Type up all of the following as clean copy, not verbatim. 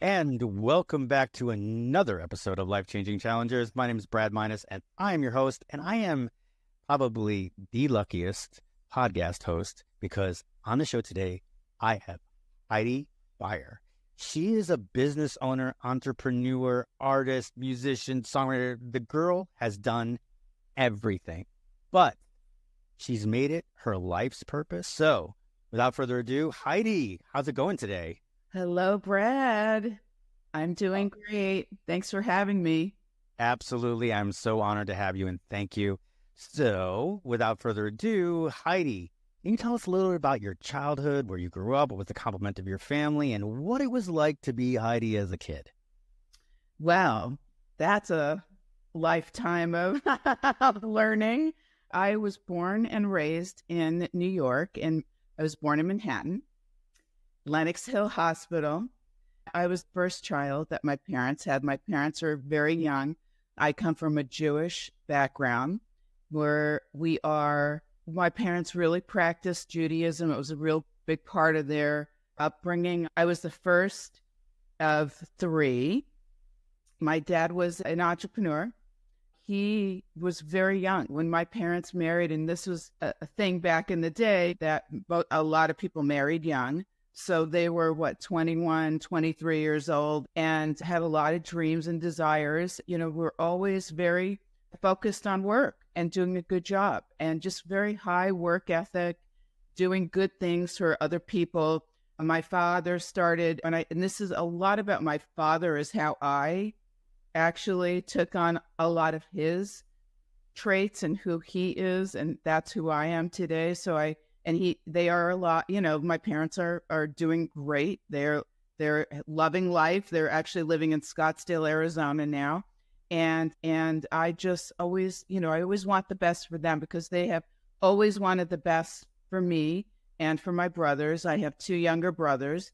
And welcome back to another episode of Life Changing Challengers. My name is Brad Minus, and I am your host. And I am probably the luckiest podcast host because on the show today, I have Heidi Beyer. She is a business owner, entrepreneur, artist, musician, songwriter. The girl has done everything, but she's made it her life's purpose. So without further ado, Heidi, how's it going today? Hello, Brad. I'm doing great. Thanks for having me. Absolutely. I'm so honored to have you and thank you. So without further ado, Heidi, can you tell us a little bit about your childhood, where you grew up, what was the complement of your family, and what it was like to be Heidi as a kid? Well, that's a lifetime of learning. I was born and raised in New York, and I was born in Manhattan. Lenox Hill Hospital. I was the first child that my parents had. My parents were very young. I come from a Jewish background where my parents really practiced Judaism. It was a real big part of their upbringing. I was the first of three. My dad was an entrepreneur. He was very young when my parents married, and this was a thing back in the day that a lot of people married young. So they were, 21, 23 years old and had a lot of dreams and desires. We're always very focused on work and doing a good job and just very high work ethic, doing good things for other people. My father started, and this is a lot about my father, is how I actually took on a lot of his traits and who he is. And that's who I am today. They are a lot, my parents are doing great. They're loving life. They're actually living in Scottsdale, Arizona now. And I just always, I always want the best for them because they have always wanted the best for me and for my brothers. I have two younger brothers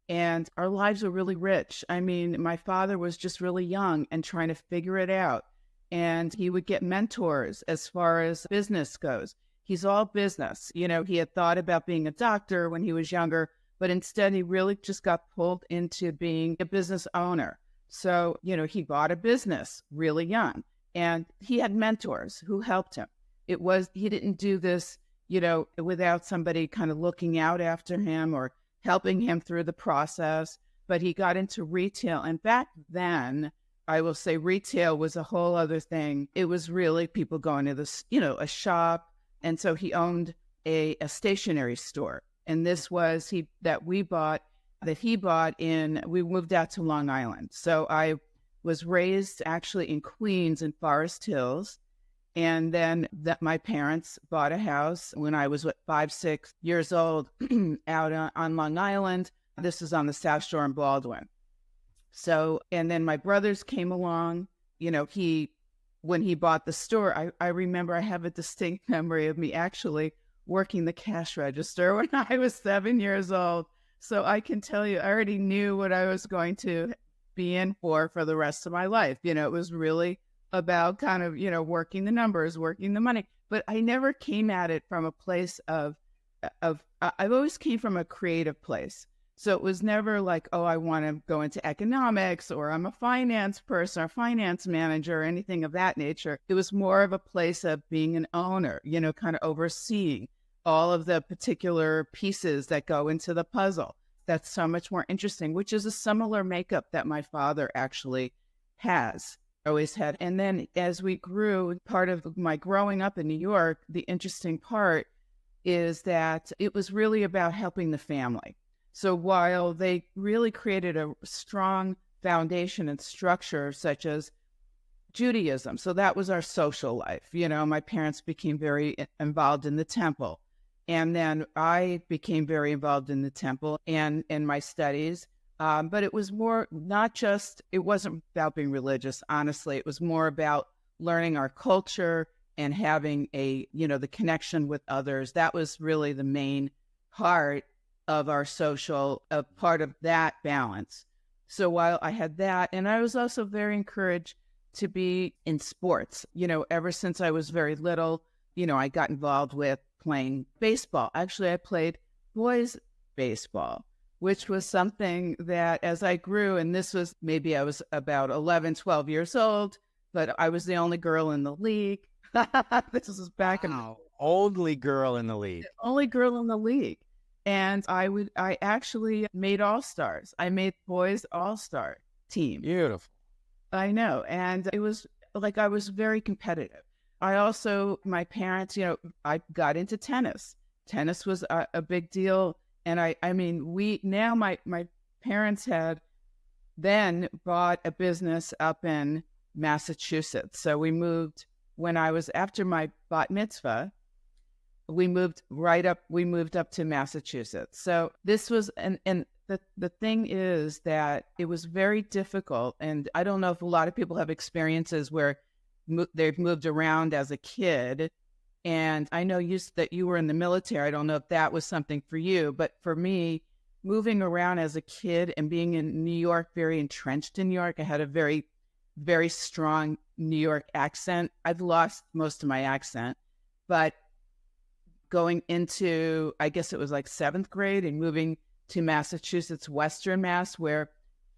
and our lives are really rich. I mean, my father was just really young and trying to figure it out. And he would get mentors as far as business goes. He's all business. He had thought about being a doctor when he was younger, but instead he really just got pulled into being a business owner. So, he bought a business really young and he had mentors who helped him. He didn't do this, without somebody kind of looking out after him or helping him through the process, but he got into retail. And back then, I will say retail was a whole other thing. It was really people going to this, a shop. And so he owned a stationery store. And this was we moved out to Long Island. So I was raised actually in Queens and Forest Hills. And then my parents bought a house when I was 5, 6 years old out on Long Island. This is on the South Shore in Baldwin. So, and then my brothers came along, when he bought the store, I remember I have a distinct memory of me actually working the cash register when I was 7 years old. So I can tell you, I already knew what I was going to be in for the rest of my life. It was really about kind of, working the numbers, working the money. But I never came at it from a place I've always came from a creative place. So it was never like, oh, I want to go into economics or I'm a finance person or finance manager or anything of that nature. It was more of a place of being an owner, kind of overseeing all of the particular pieces that go into the puzzle. That's so much more interesting, which is a similar makeup that my father actually always had. And then as we grew, part of my growing up in New York, the interesting part is that it was really about helping the family. So while they really created a strong foundation and structure, such as Judaism, so that was our social life. My parents became very involved in the temple. And then I became very involved in the temple and in my studies. But it was more it wasn't about being religious, honestly. It was more about learning our culture and having the connection with others. That was really the main part of our part of that balance. So while I had that, and I was also very encouraged to be in sports, ever since I was very little, I got involved with playing baseball. Actually, I played boys baseball. which was something that as I grew, and this was maybe I was about 11, 12 years old, but I was the only girl in the league. This was back in Wow. Only girl in the league. only girl in the league. And I actually made all-stars. I made boys all-star team. Beautiful. I know. And it was like, I was very competitive. I also, my parents, I got into tennis. Tennis was a big deal. And I mean, my parents had then bought a business up in Massachusetts. So we moved when I was after my bat mitzvah, we moved up to Massachusetts. So this was, and the thing is that it was very difficult. And I don't know if a lot of people have experiences where they've moved around as a kid. And I know that you were in the military. I don't know if that was something for you, but for me, moving around as a kid and being in New York, very entrenched in New York, I had a very, very strong New York accent. I've lost most of my accent, but going into, I guess it was like 7th grade and moving to Massachusetts, Western Mass, where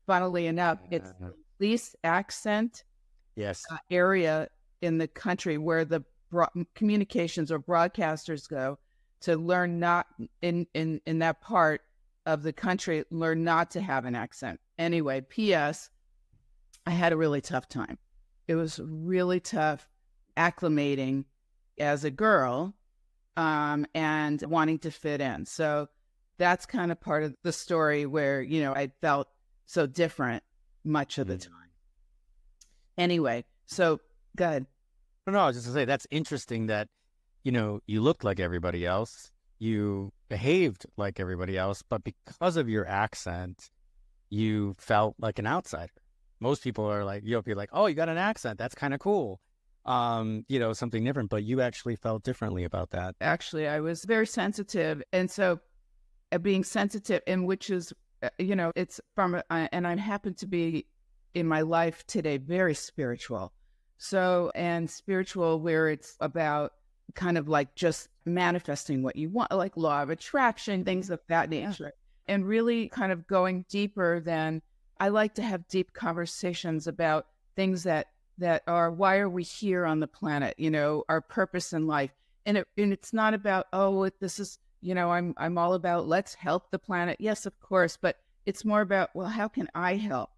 funnily enough, it's the least accent area in the country where the communications or broadcasters go to learn not in that part of the country, learn not to have an accent. Anyway, P.S. I had a really tough time. It was really tough acclimating as a girl and wanting to fit in. So that's kind of part of the story where, I felt so different much of the time. Anyway, so good. No, I was just going to say, that's interesting that, you looked like everybody else. You behaved like everybody else, but because of your accent, you felt like an outsider. Most people are like, you'll be like, oh, you got an accent. That's kind of cool. Something different, but you actually felt differently about that. Actually, I was very sensitive. And so being sensitive, and which is, it's from, and I happen to be in my life today, very spiritual. So, and spiritual where it's about kind of like just manifesting what you want, like law of attraction, things of that nature. And really kind of going deeper than, I like to have deep conversations about things that are, why are we here on the planet? Our purpose in life. And it's not about, this is, I'm all about, let's help the planet. Yes, of course. But it's more about, well, how can I help?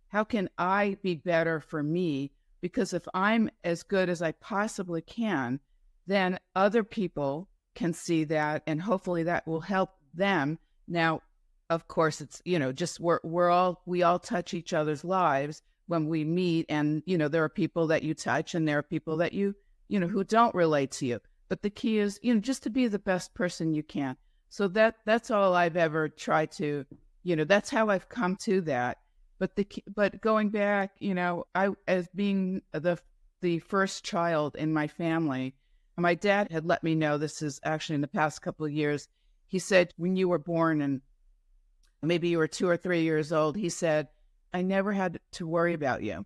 How can I be better for me? Because if I'm as good as I possibly can, then other people can see that, and hopefully that will help them. Now, of course, it's, just we all touch each other's lives when we meet, and, there are people that you touch and there are people that you who don't relate to you. But the key is, just to be the best person you can. So that's all I've ever tried to, that's how I've come to that. But going back, I, as being the first child in my family, my dad had let me know, this is actually in the past couple of years, he said, when you were born and maybe you were 2 or 3 years old, he said, I never had to worry about you.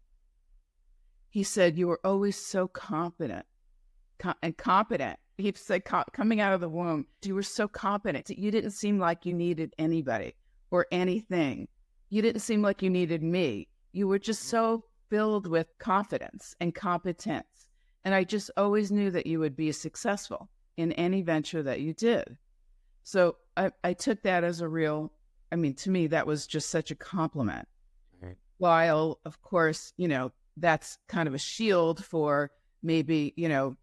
He said, you were always so competent and competent. He said, coming out of the womb, you were so competent. You didn't seem like you needed anybody or anything. You didn't seem like you needed me. You were just so filled with confidence and competence. And I just always knew that you would be successful in any venture that you did. So I took that as a real, to me, that was just such a compliment. Right. While, of course, that's kind of a shield for maybe,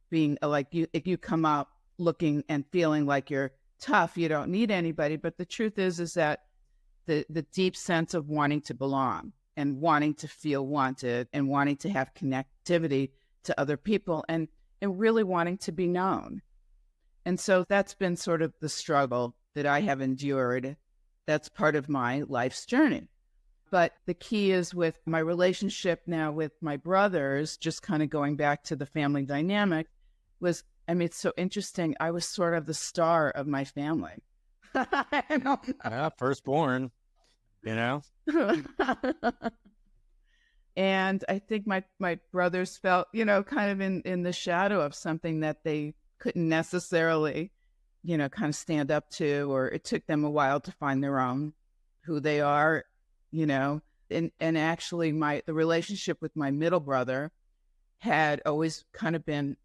being like if you come up looking and feeling like you're tough, you don't need anybody. But the truth is that the deep sense of wanting to belong and wanting to feel wanted and wanting to have connectivity to other people and really wanting to be known. And so that's been sort of the struggle that I have endured. That's part of my life's journey. But the key is with my relationship now with my brothers, just kind of going back to the family dynamic, was, it's so interesting. I was sort of the star of my family. Yeah, firstborn, And I think my brothers felt, kind of in the shadow of something that they couldn't necessarily, kind of stand up to, or it took them a while to find their own who they are, you know, and actually the relationship with my middle brother had always kind of been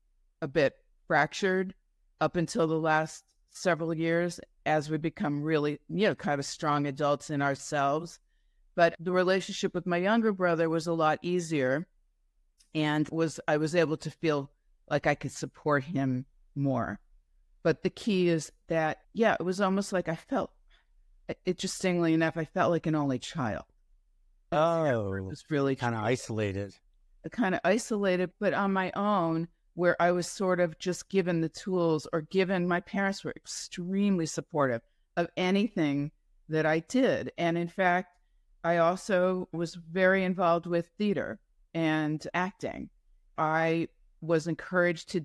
a bit fractured up until the last several years as we become really, kind of strong adults in ourselves. But the relationship with my younger brother was a lot easier, and I was able to feel like I could support him more. But the key is that, it was almost like interestingly enough, I felt like an only child. Oh, it was really kind of isolated. Kind of isolated, but on my own, where I was sort of just given the tools, or my parents were extremely supportive of anything that I did. And in fact, I also was very involved with theater and acting. I was encouraged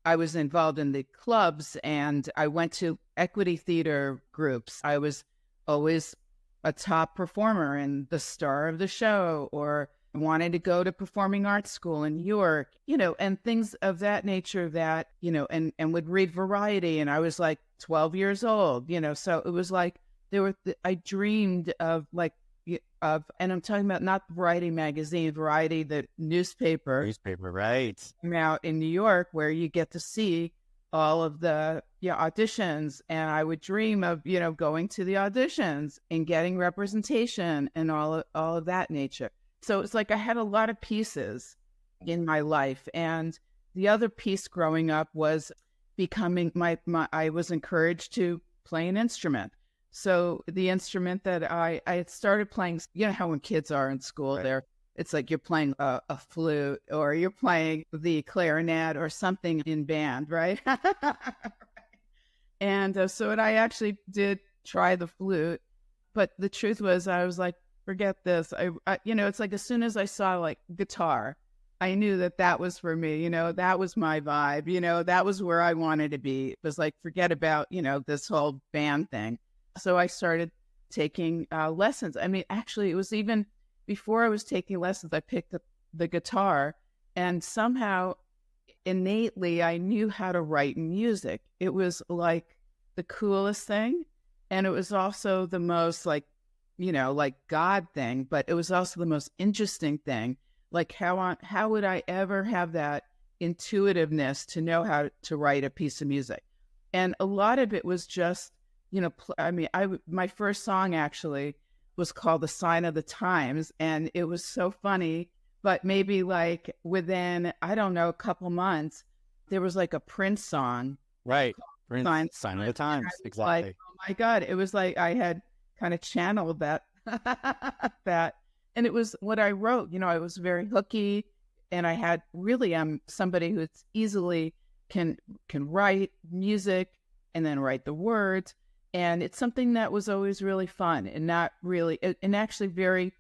I was involved in the clubs, and I went to equity theater groups. I was always a top performer and the star of the show, or wanted to go to performing arts school in New York, and things of that nature that, and would read Variety. And I was like 12 years old, so it was like I dreamed of and I'm talking about not Variety magazine, Variety, the newspaper, right? Out in New York, where you get to see all of the auditions. And I would dream of, going to the auditions and getting representation and all of that nature. So it's like I had a lot of pieces in my life. And the other piece growing up was becoming I was encouraged to play an instrument. So the instrument that I had started playing, how when kids are in school, Right. It's like you're playing a flute, or you're playing the clarinet or something in band, right? And so I actually did try the flute, but the truth was, I was like, forget this. I it's like as soon as I saw like guitar, I knew that was for me. That was my vibe. That was where I wanted to be. It was like, forget about this whole band thing. So I started taking lessons. I mean, actually, it was even before I was taking lessons, I picked up the guitar, and somehow innately I knew how to write music. It was like the coolest thing. And it was also the most like God thing, but it was also the most interesting thing. Like how would I ever have that intuitiveness to know how to write a piece of music? And a lot of it was just, my first song actually was called The Sign of the Times. And it was so funny, but maybe like within, I don't know, a couple months, there was like a Prince song. Right. Prince, Sign of the Times. Exactly. Like, oh my God. It was like I had kind of channeled that, and it was what I wrote. I was very hooky, and I had really, somebody who's easily can write music and then write the words. And it's something that was always really fun, and not really, and actually very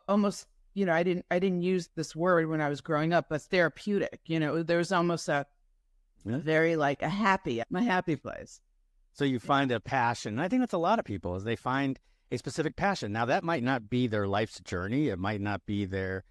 almost, I didn't use this word when I was growing up, but therapeutic. There was almost a very like a happy place. So you find a passion. And I think that's a lot of people, is they find a specific passion. Now, that might not be their life's journey. It might not be their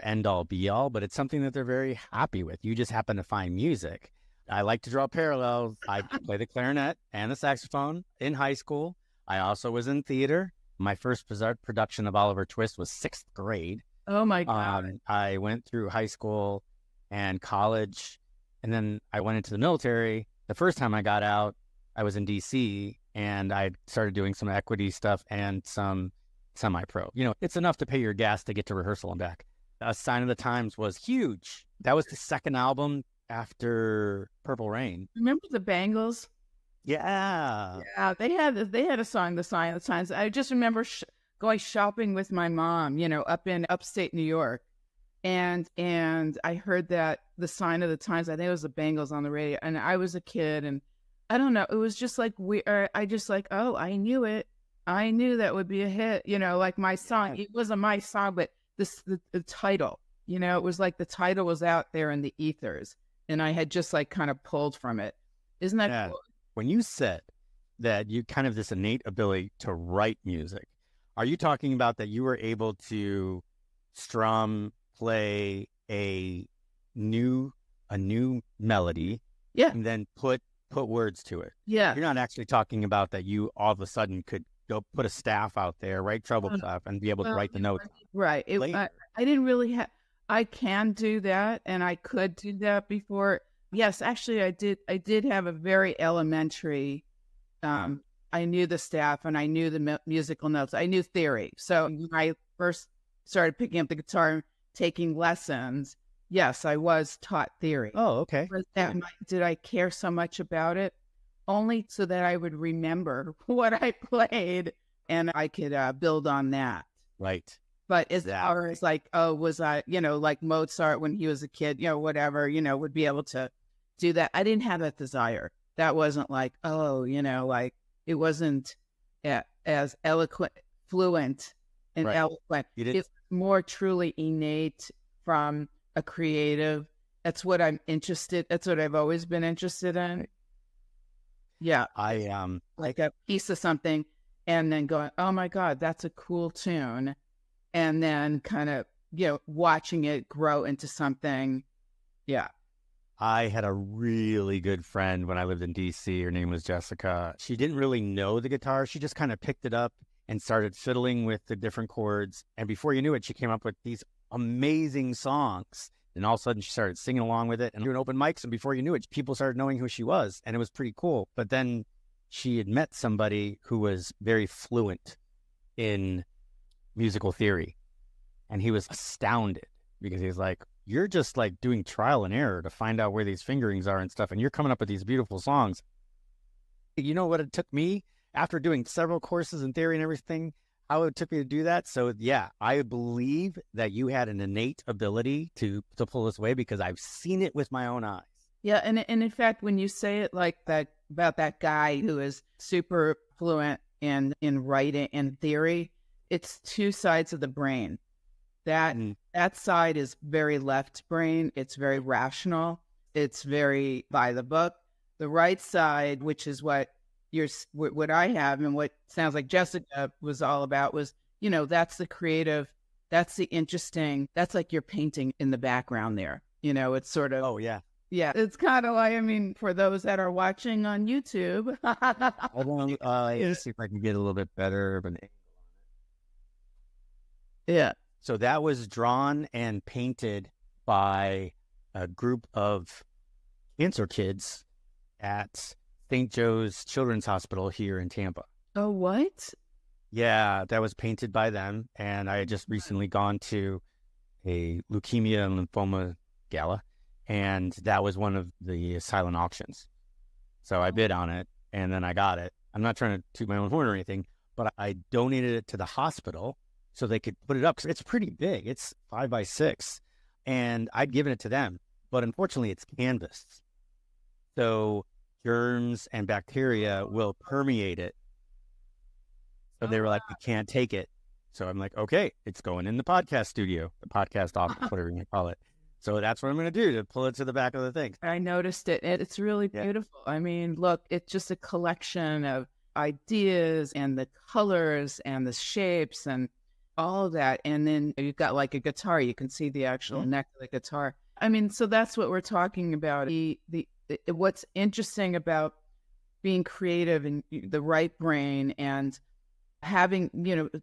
end all be all, but it's something that they're very happy with. You just happen to find music. I like to draw parallels. I play the clarinet and the saxophone in high school. I also was in theater. My first production of Oliver Twist was 6th grade. Oh my God. I went through high school and college, and then I went into the military. The first time I got out, I was in DC, and I started doing some equity stuff and some semi-pro. It's enough to pay your gas to get to rehearsal and back. A Sign of the Times was huge. That was the second album after Purple Rain. Remember the Bangles? Yeah. Yeah, they had a song, The Sign of the Times. I just remember going shopping with my mom, up in upstate New York. And I heard that The Sign of the Times, I think it was the Bangles on the radio. And I was a kid, and I don't know, it was just like I just like, oh, I knew it. I knew that would be a hit, like my song. It wasn't my song, but the title, it was like the title was out there in the ethers, and I had just like kind of pulled from it. Isn't that cool? When you said that you kind of this innate ability to write music, are you talking about that you were able to play a new melody, yeah, and then put words to it? Yeah. You're not actually talking about that you all of a sudden could go put a staff out there, write treble clef, and be able to write the notes. Right. Later. I didn't really have. I can do that, and I could do that before. Yes, actually, I did. I did have a very elementary. I knew the staff, and I knew the musical notes. I knew theory. So when I first started picking up the guitar and taking lessons, yes, I was taught theory. Oh, okay. Did I care so much about it? Only so that I would remember what I played, and I could build on that. Right. But as far as like, oh, was I, like Mozart when he was a kid, whatever, would be able to do that. I didn't have that desire. That wasn't like, oh, like it wasn't as eloquent, fluent and eloquent. It's more truly innate from a creative. That's what I'm interested. That's what I've always been interested in. Yeah. Like a piece of something and then going, oh my God, that's a cool tune. And then kind of, watching it grow into something. Yeah. I had a really good friend when I lived in DC. Her name was Jessica. She didn't really know the guitar. She just kind of picked it up and started fiddling with the different chords. And before you knew it, she came up with these amazing songs. And all of a sudden she started singing along with it and doing open mics. And before you knew it, people started knowing who she was. And it was pretty cool. But then she had met somebody who was very fluent in musical theory. And he was astounded because he was like, you're just like doing trial and error to find out where these fingerings are and stuff. And you're coming up with these beautiful songs. You know what it took me after doing several courses in theory and everything, how it took me to do that. So yeah, I believe that you had an innate ability to pull this away because I've seen it with my own eyes. Yeah. And in fact, when you say it like that about that guy who is super fluent in writing and theory, it's two sides of the brain. That side is very left brain. It's very rational. It's very by the book. The right side, which is what I have and what sounds like Jessica was all about, was, that's the creative, that's the interesting, that's like you're painting in the background there. It's sort of. Oh, yeah. Yeah. It's kind of like, for those that are watching on YouTube. Hold on. Let's see if I can get a little bit better of an angle on it. Yeah. So that was drawn and painted by a group of cancer kids at St. Joe's Children's Hospital here in Tampa. Oh, what? Yeah, that was painted by them. And I had just recently gone to a leukemia and lymphoma gala, and that was one of the silent auctions. So I bid on it, and then I got it. I'm not trying to toot my own horn or anything, but I donated it to the hospital so they could put it up. It's pretty big. It's 5 by 6. And I'd given it to them. But unfortunately, it's canvas. So germs and bacteria will permeate it. So they were like, we can't take it. So I'm like, okay, it's going in the podcast studio, the podcast office, whatever you call it. So that's what I'm going to do, to pull it to the back of the thing. I noticed it. It's really beautiful. I mean, look, it's just a collection of ideas and the colors and the shapes and all of that. And then you've got like a guitar. You can see the actual neck of the guitar. I mean, so that's what we're talking about. What's interesting about being creative and the right brain and having,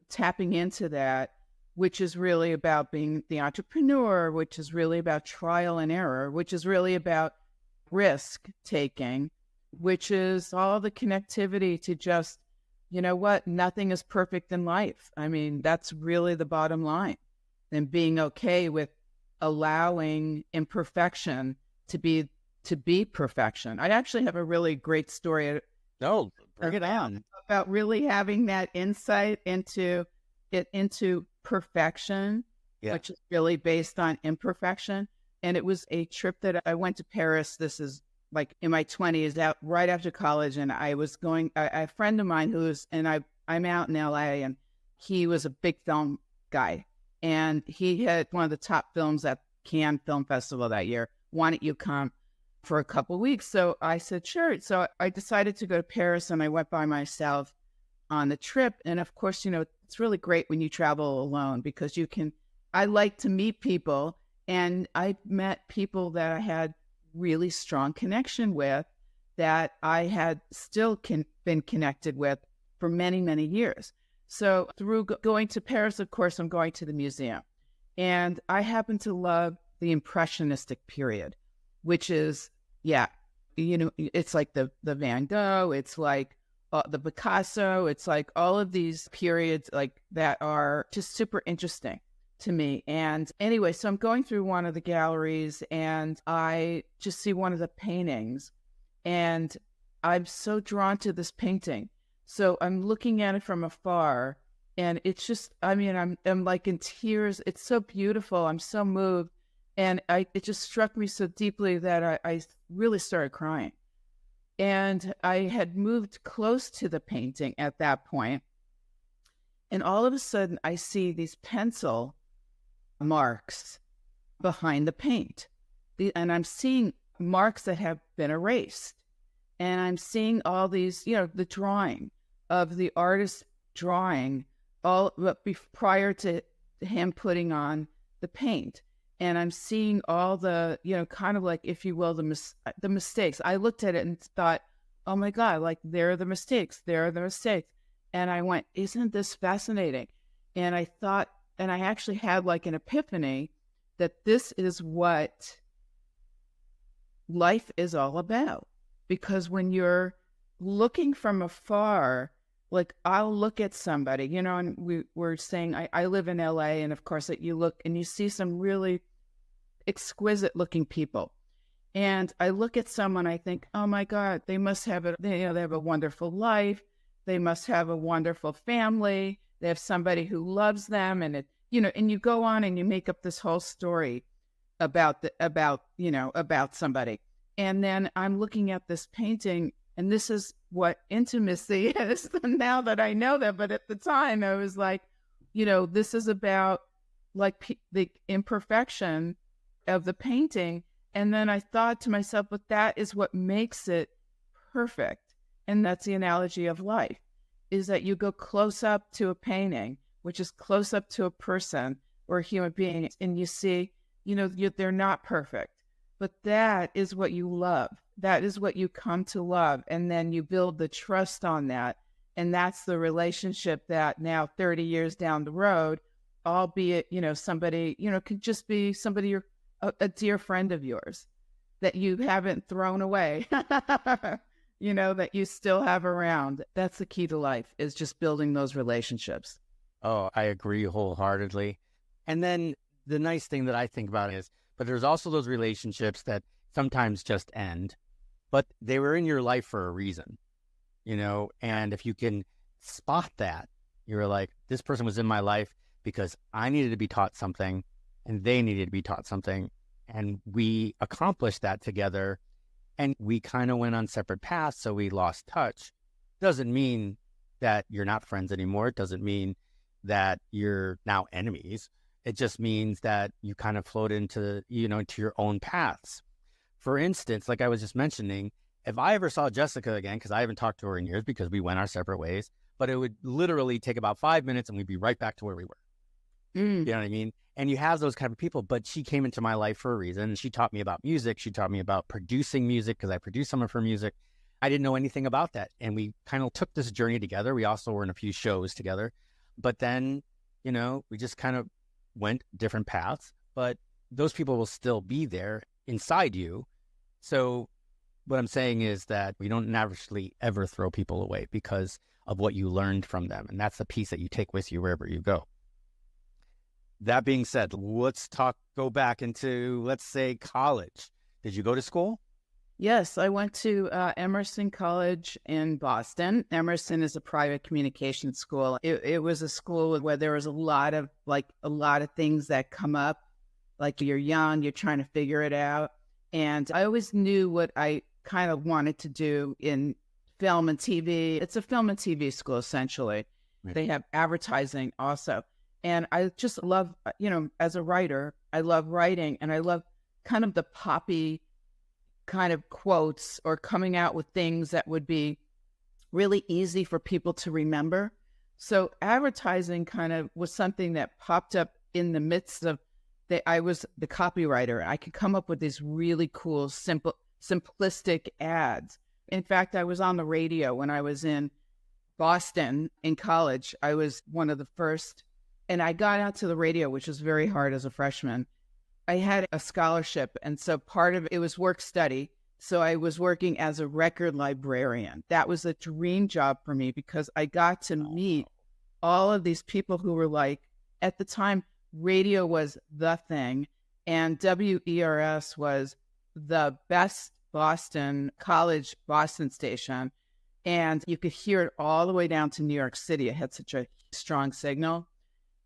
tapping into that, which is really about being the entrepreneur, which is really about trial and error, which is really about risk taking, which is all the connectivity to just, nothing is perfect in life. I mean, that's really the bottom line. And being okay with allowing imperfection to be perfection. I actually have a really great story. No, bring it on. About really having that insight into perfection, which is really based on imperfection. And it was a trip that I went to Paris. This is like in my 20s, out right after college. And I was going, a friend of mine I'm out in LA, and he was a big film guy. And he had one of the top films at Cannes Film Festival that year. Why don't you come for a couple of weeks? So I said, sure. So I decided to go to Paris, and I went by myself on the trip. And of course, it's really great when you travel alone because I like to meet people, and I met people that I had really strong connection with, that I had still been connected with for many, many years. So through going to Paris, of course, I'm going to the museum. And I happen to love the Impressionistic period, which is, it's like the Van Gogh, it's like the Picasso, it's like all of these periods like that are just super interesting to me. And anyway, so I'm going through one of the galleries and I just see one of the paintings and I'm so drawn to this painting. So I'm looking at it from afar and it's just, I'm like in tears. It's so beautiful. I'm so moved. And it just struck me so deeply that I really started crying. And I had moved close to the painting at that point. And all of a sudden, I see these pencil marks behind the paint. And I'm seeing marks that have been erased. And I'm seeing all these, the drawing of the artist drawing prior to him putting on the paint. And I'm seeing all the, kind of like, if you will, the mistakes. I looked at it and thought, oh my God, like there are the mistakes. There are the mistakes. And I went, isn't this fascinating? And I thought, and I actually had like an epiphany that this is what life is all about. Because when you're looking from afar, like I'll look at somebody, and we were saying, I live in LA, and of course you look and you see some really exquisite looking people. And I look at someone, I think, oh my God, they must have they have a wonderful life. They must have a wonderful family. They have somebody who loves them. And and you go on and you make up this whole story about somebody. And then I'm looking at this painting and this is what intimacy is now that I know that. But at the time I was like, this is about like the imperfection of the painting. And then I thought to myself, but that is what makes it perfect. And that's the analogy of life, is that you go close up to a painting, which is close up to a person or a human being, and you see, they're not perfect, but that is what you love. That is what you come to love. And then you build the trust on that. And that's the relationship that now 30 years down the road, albeit, somebody, could just be somebody a dear friend of yours that you haven't thrown away, that you still have around. That's the key to life, is just building those relationships. Oh, I agree wholeheartedly. And then the nice thing that I think about is, but there's also those relationships that sometimes just end, but they were in your life for a reason, and if you can spot that, you're like, this person was in my life because I needed to be taught something and they needed to be taught something. And we accomplished that together and we kind of went on separate paths. So we lost touch. Doesn't mean that you're not friends anymore. It doesn't mean that you're now enemies. It just means that you kind of float into, into your own paths. For instance, like I was just mentioning, if I ever saw Jessica again, because I haven't talked to her in years because we went our separate ways, but it would literally take about 5 minutes and we'd be right back to where we were. You know what I mean? And you have those kind of people, but she came into my life for a reason. And she taught me about music. She taught me about producing music because I produced some of her music. I didn't know anything about that. And we kind of took this journey together. We also were in a few shows together. But then, we just kind of went different paths. But those people will still be there inside you. So what I'm saying is that we don't naturally ever throw people away because of what you learned from them. And that's the piece that you take with you wherever you go. That being said, let's go back into, let's say, college. Did you go to school? Yes, I went to Emerson College in Boston. Emerson is a private communication school. It was a school where there was a lot of things that come up. Like you're young, you're trying to figure it out. And I always knew what I kind of wanted to do in film and TV. It's a film and TV school, essentially. Right. They have advertising also. And I just love, as a writer, I love writing and I love kind of the poppy kind of quotes or coming out with things that would be really easy for people to remember. So advertising kind of was something that popped up in the midst of I was the copywriter. I could come up with these really cool, simplistic ads. In fact, I was on the radio when I was in Boston in college. I was one of the first, and I got out to the radio, which was very hard as a freshman. I had a scholarship, and so part of it was work study. So I was working as a record librarian. That was a dream job for me because I got to meet all of these people who were like, at the time, radio was the thing, and WERS was the best Boston station. And you could hear it all the way down to New York City. It had such a strong signal.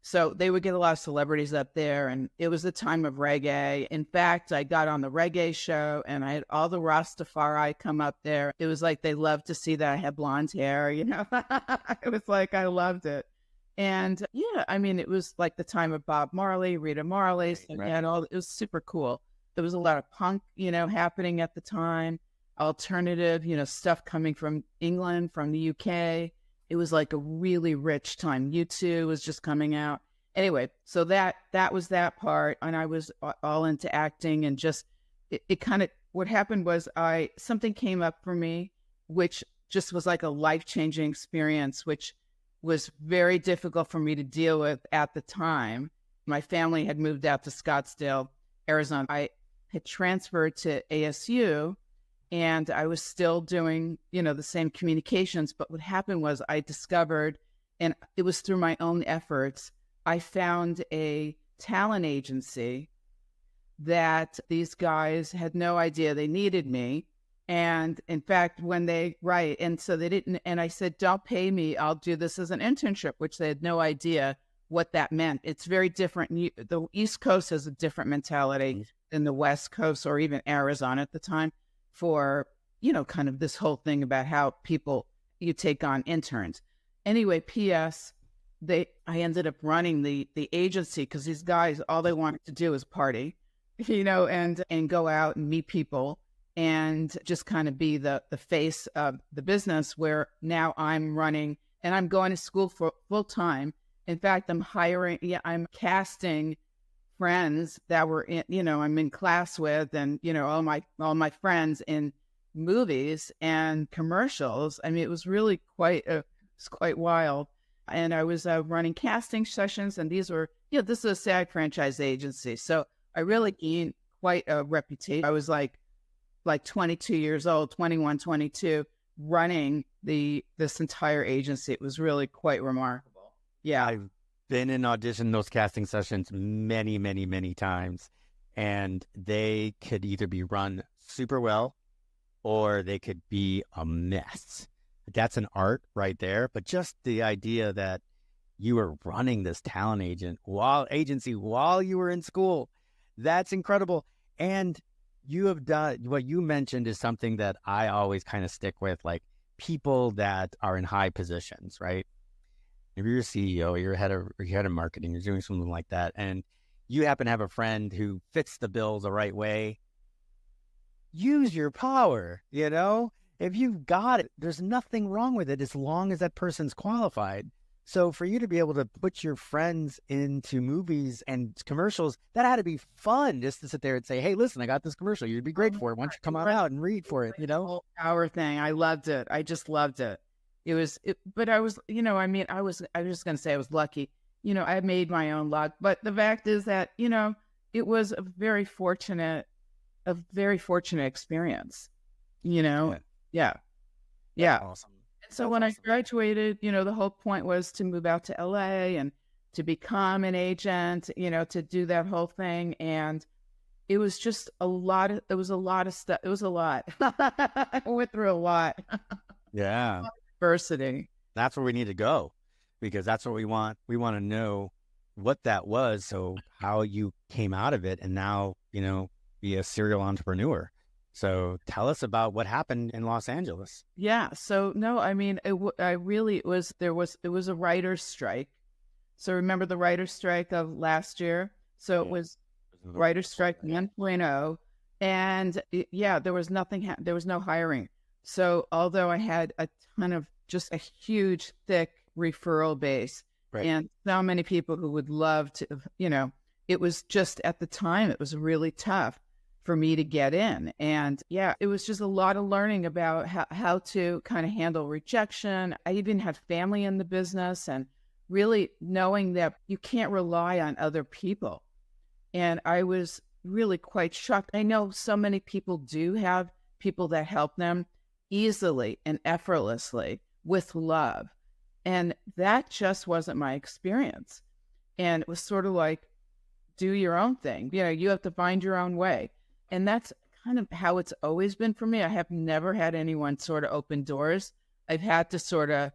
So they would get a lot of celebrities up there, and it was the time of reggae. In fact, I got on the reggae show, and I had all the Rastafari come up there. It was like they loved to see that I had blonde hair, you know. It was like I loved it. And yeah, I mean, it was like the time of Bob Marley, Rita Marley, so Right. it was super cool. There was a lot of punk, happening at the time, alternative, stuff coming from England, from the UK. It was like a really rich time. U2 was just coming out. Anyway, so that was that part. And I was all into acting, and just, it kind of, what happened was something came up for me, which just was like a life-changing experience, which was very difficult for me to deal with at the time. My family had moved out to Scottsdale, Arizona. I had transferred to ASU, and I was still doing, the same communications. But what happened was I discovered, and it was through my own efforts, I found a talent agency that these guys had no idea they needed me. And in fact, and so they didn't, and I said, don't pay me, I'll do this as an internship, which they had no idea what that meant. It's very different. The East Coast has a different mentality than the West Coast, or even Arizona at the time, for, kind of this whole thing about how you take on interns. Anyway, P.S., I ended up running the agency because these guys, all they wanted to do was party, and go out and meet people and just kind of be the face of the business, where now I'm running and I'm going to school for full time. In fact, I'm casting friends that were I'm in class with, and, all my friends in movies and commercials. I mean, it was really quite wild. And I was running casting sessions, and these were, this is a SAG franchise agency. So I really gained quite a reputation. I was like 22 years old, 21, 22, running this entire agency. It was really quite remarkable. Yeah. I've been in those casting sessions many, many, many times, and they could either be run super well or they could be a mess. That's an art right there. But just the idea that you were running this talent agency while you were in school, that's incredible. And you have done what you mentioned is something that I always kind of stick with, like people that are in high positions, right? If you're a CEO, you're head of marketing, you're doing something like that, and you happen to have a friend who fits the bill the right way, use your power, If you've got it, there's nothing wrong with it as long as that person's qualified. So for you to be able to put your friends into movies and commercials, that had to be fun, just to sit there and say, hey, listen, I got this commercial. You'd be great for it. Why don't you come on out and read for it, Whole hour thing. I loved it. I just loved it. But I was, I was just going to say I was lucky. I made my own luck. But the fact is that, it was a very fortunate experience, Yeah. Yeah. Awesome. So when I graduated, the whole point was to move out to LA and to become an agent, to do that whole thing. And it was just a lot of stuff. It was a lot. I went through a lot. Yeah. Adversity. That's where we need to go, because that's what we want. We want to know what that was. So how you came out of it and now, be a serial entrepreneur. So tell us about what happened in Los Angeles. Yeah. So no, I mean, it was a writer's strike. So remember the writer's strike of last year? So it was writer's strike 1.0. And there was there was no hiring. So although I had a ton of just a huge, thick referral base, right, and so many people who would love to, it was just at the time, it was really tough for me to get in. And yeah, it was just a lot of learning about how to kind of handle rejection. I even had family in the business, and really knowing that you can't rely on other people. And I was really quite shocked. I know so many people do have people that help them easily and effortlessly with love. And that just wasn't my experience. And it was sort of like, do your own thing. You have to find your own way. And that's kind of how it's always been for me. I have never had anyone sort of open doors. I've had to sort of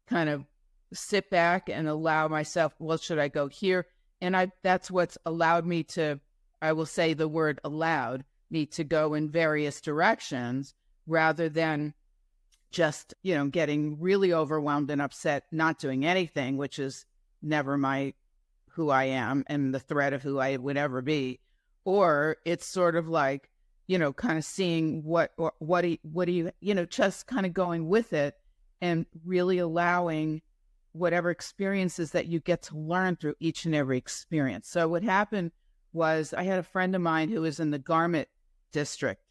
kind of sit back and allow myself, well, should I go here? And that's what's allowed me to, I will say the word allowed me to go in various directions rather than just, getting really overwhelmed and upset, not doing anything, which is never who I am and the threat of who I would ever be. Or it's sort of like, kind of seeing what do you, just kind of going with it and really allowing whatever experiences that you get to learn through each and every experience. So what happened was I had a friend of mine who was in the garment district.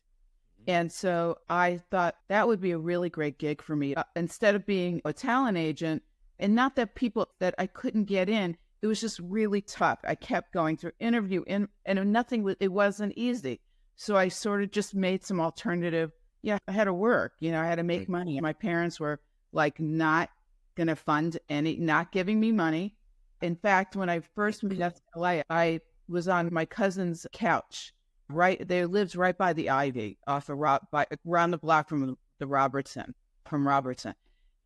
And so I thought that would be a really great gig for me. Instead of being a talent agent, and not that I couldn't get in, it was just really tough. I kept going through interview and it wasn't easy. So I sort of just made some alternative, I had to work, I had to make money. My parents were like not going to fund not giving me money. In fact, when I first moved to LA, I was on my cousin's couch. They lived right by the Ivy, around the block from Robertson,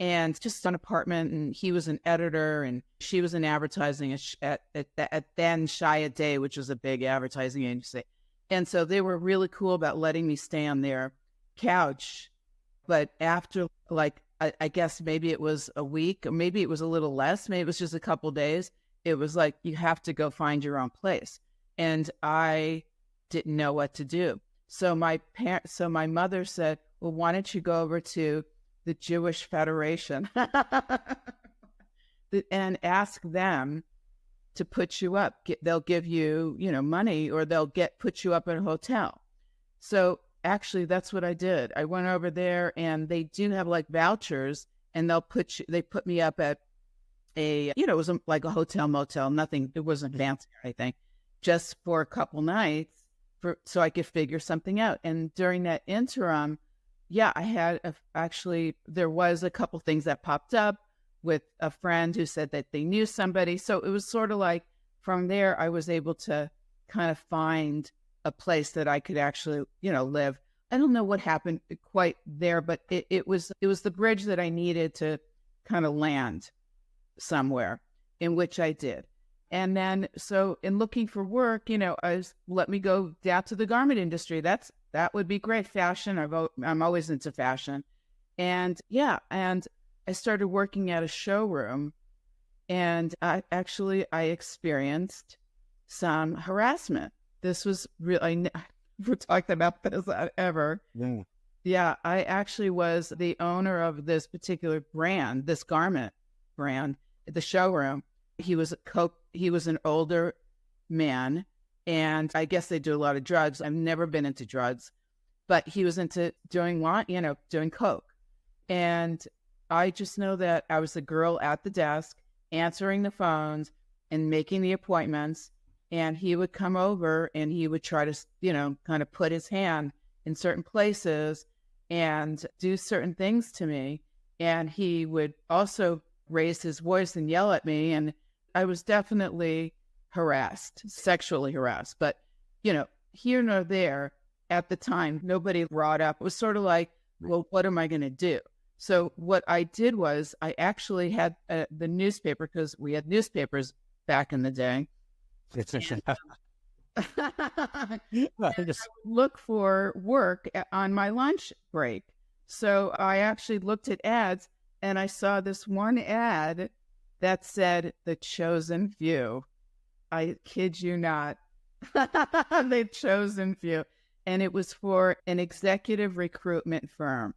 and just an apartment. And he was an editor, and she was in advertising at then Shia Day, which was a big advertising agency. And so they were really cool about letting me stay on their couch. But after I guess maybe it was a week, or maybe it was a little less, maybe it was just a couple of days. It was like, you have to go find your own place. And I didn't know what to do. So my mother said, well, why don't you go over to the Jewish Federation and ask them to put you up. They'll give you, money, or they'll put you up in a hotel. So actually, that's what I did. I went over there, and they do have like vouchers, and they put me up at it wasn't like a hotel motel, nothing. It wasn't fancy or anything, just for a couple nights so I could figure something out. And during that interim, I had there was a couple things that popped up with a friend who said that they knew somebody. So it was sort of like from there, I was able to kind of find a place that I could actually, live. I don't know what happened quite there, but it was the bridge that I needed to kind of land somewhere, in which I did. And then, so in looking for work, let me go down to the garment industry. That would be great. Fashion. I'm always into fashion. And and I started working at a showroom, and I experienced some harassment. This was really, we're talking about this ever. Yeah. Yeah, I actually was the owner of this particular brand, this garment brand, at the showroom. He was an older man, and I guess they do a lot of drugs. I've never been into drugs, but he was into doing coke. And I just know that I was the girl at the desk, answering the phones and making the appointments. And he would come over, and he would try to, kind of put his hand in certain places and do certain things to me. And he would also raise his voice and yell at me. And I was definitely harassed, sexually harassed. But, here nor there, at the time, nobody brought up. It was sort of like, well, what am I going to do? So what I did was I actually had the newspaper, because we had newspapers back in the day. I would look for work on my lunch break. So I actually looked at ads, and I saw this one ad that said "The Chosen Few." I kid you not. The Chosen Few. And it was for an executive recruitment firm.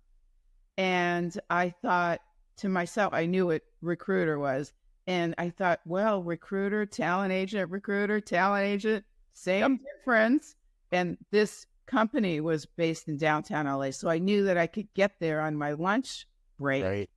And I thought to myself, I knew what recruiter was. And I thought, well, recruiter, talent agent, same difference. And this company was based in downtown LA. So I knew that I could get there on my lunch break Right.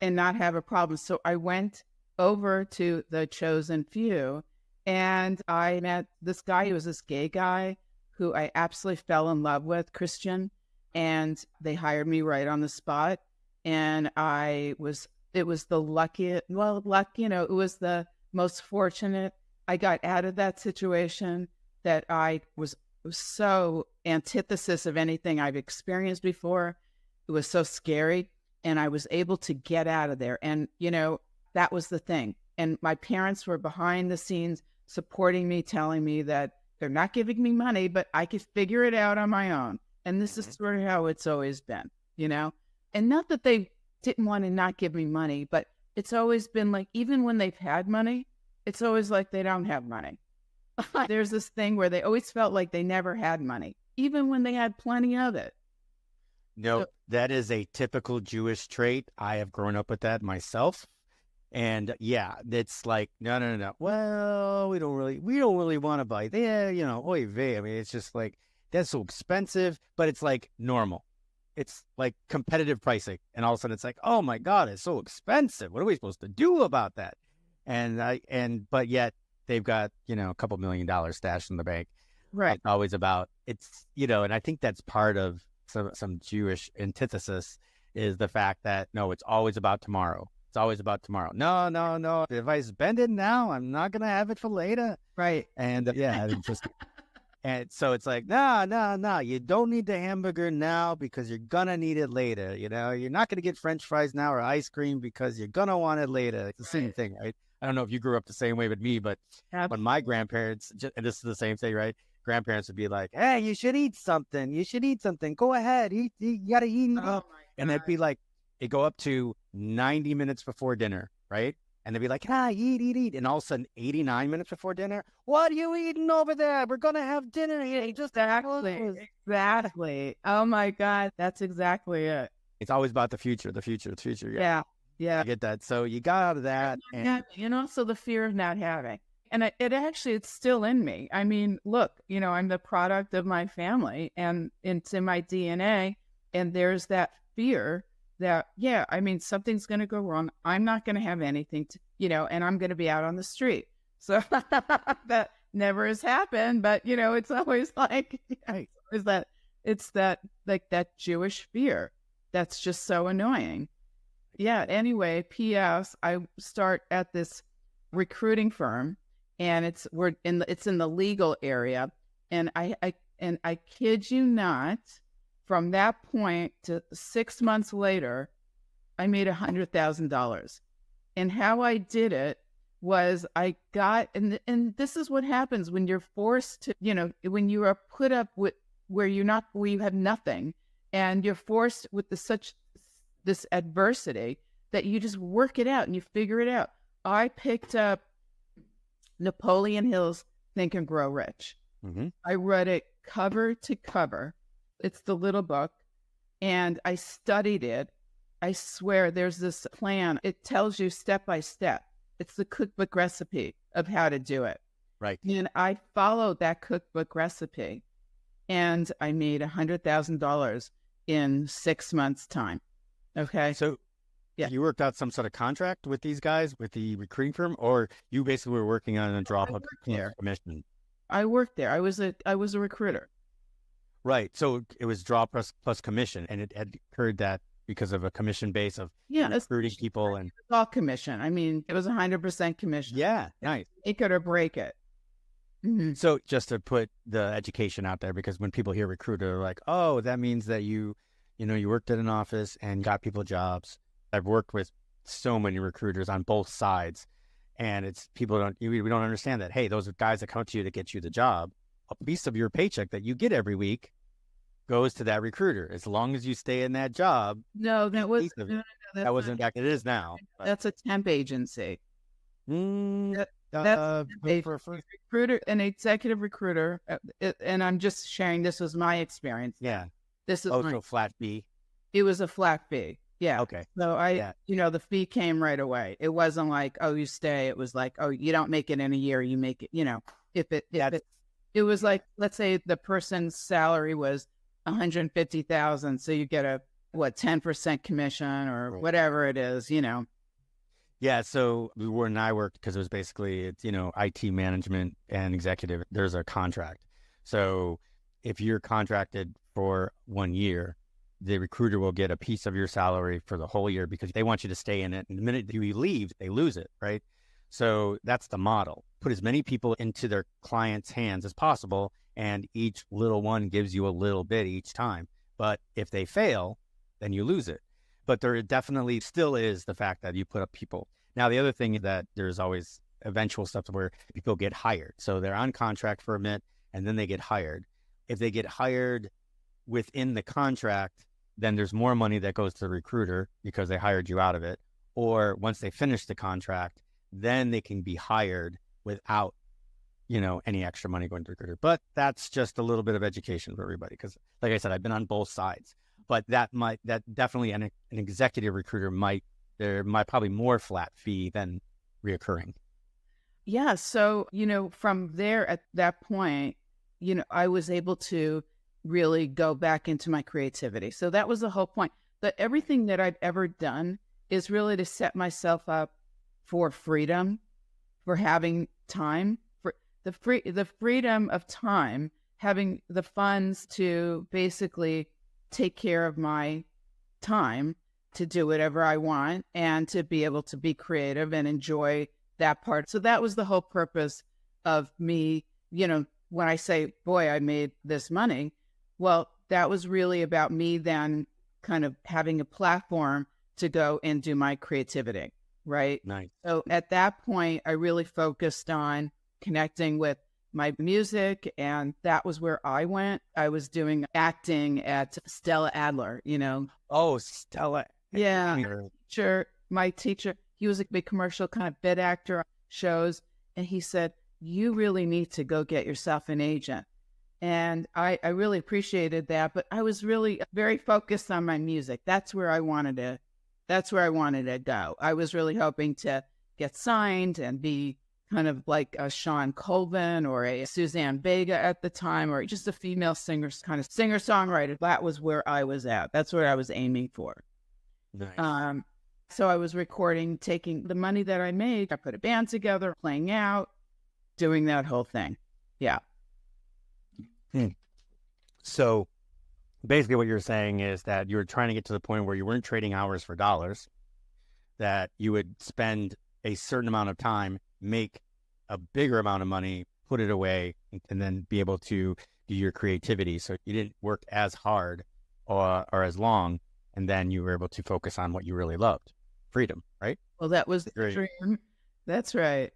and not have a problem. So I went over to the chosen few and I met this guy. He was this gay guy who I absolutely fell in love with, Christian. And they hired me right on the spot. And it was the luckiest, it was the most fortunate. I got out of that situation that I was so antithesis of anything I've experienced before. It was so scary. And I was able to get out of there. And, that was the thing. And my parents were behind the scenes supporting me, telling me that they're not giving me money, but I could figure it out on my own. And this is sort of how it's always been, And not that they didn't want to not give me money, but it's always been like, even when they've had money, it's always like they don't have money. There's this thing where they always felt like they never had money, even when they had plenty of it. No, that is a typical Jewish trait. I have grown up with that myself. And yeah, it's like, no. Well, we don't really want to buy there, oy vey. I mean, it's just like, that's so expensive, but it's like normal. It's like competitive pricing. And all of a sudden it's like, oh my God, it's so expensive. What are we supposed to do about that? But yet they've got, a couple $1 million stashed in the bank. Right. It's always about, and I think that's part of some Jewish antithesis is the fact that, no, it's always about tomorrow. It's always about tomorrow. No. If I spend it now, I'm not going to have it for later. Right. And it's just, and so it's like, no. You don't need the hamburger now because you're going to need it later. You're not going to get French fries now or ice cream because you're going to want it later. It's the same thing, right? I don't know if you grew up the same way with me, but when my grandparents, and this is the same thing, right? Grandparents would be like, hey, you should eat something. Go ahead. Eat. You got to eat. Oh, and it'd be like, it go up to 90 minutes before dinner, right? And they'd be like, eat. And all of a sudden, 89 minutes before dinner, what are you eating over there? We're going to have dinner here. Exactly. Oh, my God. That's exactly it. It's always about the future. Yeah. I get that. So you got out of that. And also the fear of not having. And it's still in me. I mean, look, I'm the product of my family and it's in my DNA. And there's that fear that, something's going to go wrong. I'm not going to have anything to, and I'm going to be out on the street. So that never has happened, but it's always like, it's that Jewish fear. That's just so annoying. Yeah. Anyway, P.S. I start at this recruiting firm and it's in the legal area. And I kid you not, from that point to 6 months later, I made $100,000. And how I did it was I got, and this is what happens when you're forced to, when you are put up with where you have nothing and you're forced with this adversity that you just work it out and you figure it out. I picked up Napoleon Hill's Think and Grow Rich. Mm-hmm. I read it cover to cover. It's the little book. And I studied it. I swear there's this plan. It tells you step by step. It's the cookbook recipe of how to do it. Right. And I followed that cookbook recipe and I made $100,000 in 6 months' time. Okay. So you worked out some sort of contract with these guys, with the recruiting firm, or you basically were working on a drop of commission? I worked there. I was a recruiter. Right. So it was draw plus commission, and it had occurred that because of a commission base of recruiting people. And it's all commission. I mean, it was 100% commission. Yeah. Nice. Make it or break it. Mm-hmm. So just to put the education out there, because when people hear recruiter, they're like, oh, that means that you worked at an office and got people jobs. I've worked with so many recruiters on both sides, and we don't understand that. Hey, those are guys that come to you to get you the job. A piece of your paycheck that you get every week goes to that recruiter. As long as you stay in that job. No, that wasn't back. It is now. That's a temp agency. That's recruiter, an executive recruiter, and I'm just sharing. This was my experience. Yeah. This is so flat fee. It was a flat fee. Yeah. Okay. So the fee came right away. It wasn't like, oh, you stay. It was like, oh, you don't make it in a year. You make it, It was like, let's say the person's salary was 150,000. So you get a, 10% commission or Right. whatever it is, Yeah, so where and I worked, because it was basically, it's, IT management and executive, there's a contract. So if you're contracted for 1 year, the recruiter will get a piece of your salary for the whole year because they want you to stay in it. And the minute you leave, they lose it, right? So that's the model. Put as many people into their clients' hands as possible, and each little one gives you a little bit each time. But if they fail, then you lose it. But there definitely still is the fact that you put up people. Now, the other thing is that there's always eventual stuff where people get hired. So they're on contract for a minute and then they get hired. If they get hired within the contract, then there's more money that goes to the recruiter because they hired you out of it. Or once they finish the contract, then they can be hired without, any extra money going to the recruiter. But that's just a little bit of education for everybody. Because like I said, I've been on both sides. But that definitely an executive recruiter there might probably more flat fee than reoccurring. Yeah. So, from there at that point, I was able to really go back into my creativity. So that was the whole point. That everything that I've ever done is really to set myself up for freedom, for having time, for the freedom of time, having the funds to basically take care of my time to do whatever I want and to be able to be creative and enjoy that part. So that was the whole purpose of me, when I say, boy, I made this money, well, that was really about me then kind of having a platform to go and do my creativity, right? Nice. So at that point, I really focused on connecting with my music, and that was where I went. I was doing acting at Stella Adler, Oh, Stella. Yeah, sure. My teacher, he was a big commercial kind of bit actor on shows, and he said, you really need to go get yourself an agent. And I really appreciated that, but I was really very focused on my music. That's where I wanted to go. I was really hoping to get signed and be kind of like a Sean Colvin or a Suzanne Vega at the time, or just a female singer-songwriter. That was where I was at. That's what I was aiming for. Nice. So I was recording, taking the money that I made, I put a band together, playing out, doing that whole thing. Yeah. So basically what you're saying is that you were trying to get to the point where you weren't trading hours for dollars, that you would spend a certain amount of time, make a bigger amount of money, put it away, and then be able to do your creativity. So you didn't work as hard or as long, and then you were able to focus on what you really loved, freedom, right? Well, that was the dream. That's right.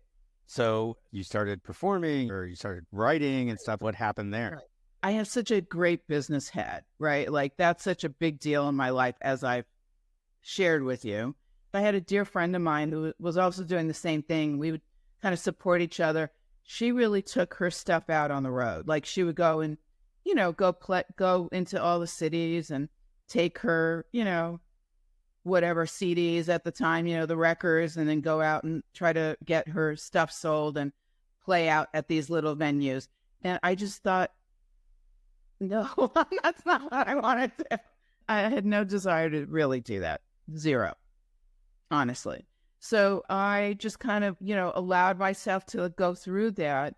So you started performing or you started writing and stuff. What happened there? Right. I have such a great business head, right? Like that's such a big deal in my life, as I've shared with you. I had a dear friend of mine who was also doing the same thing. We would kind of support each other. She really took her stuff out on the road. Like she would go and, go into all the cities and take her, whatever CDs at the time, the records, and then go out and try to get her stuff sold and play out at these little venues. And I just thought, no, that's not what I wanted to. I had no desire to really do that. Zero, honestly. So I just kind of, allowed myself to go through that.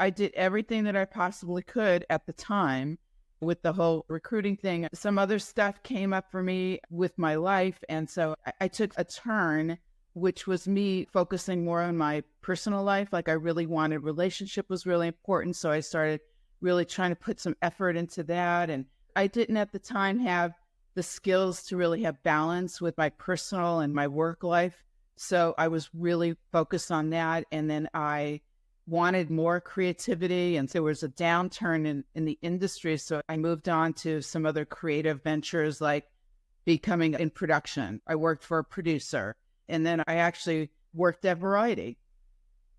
I did everything that I possibly could at the time with the whole recruiting thing. Some other stuff came up for me with my life. And so I took a turn, which was me focusing more on my personal life. Like I really wanted, relationship was really important. So I started really trying to put some effort into that. And I didn't at the time have the skills to really have balance with my personal and my work life. So I was really focused on that. And then I wanted more creativity. And there was a downturn in the industry. So I moved on to some other creative ventures, like becoming in production. I worked for a producer. And then I actually worked at Variety.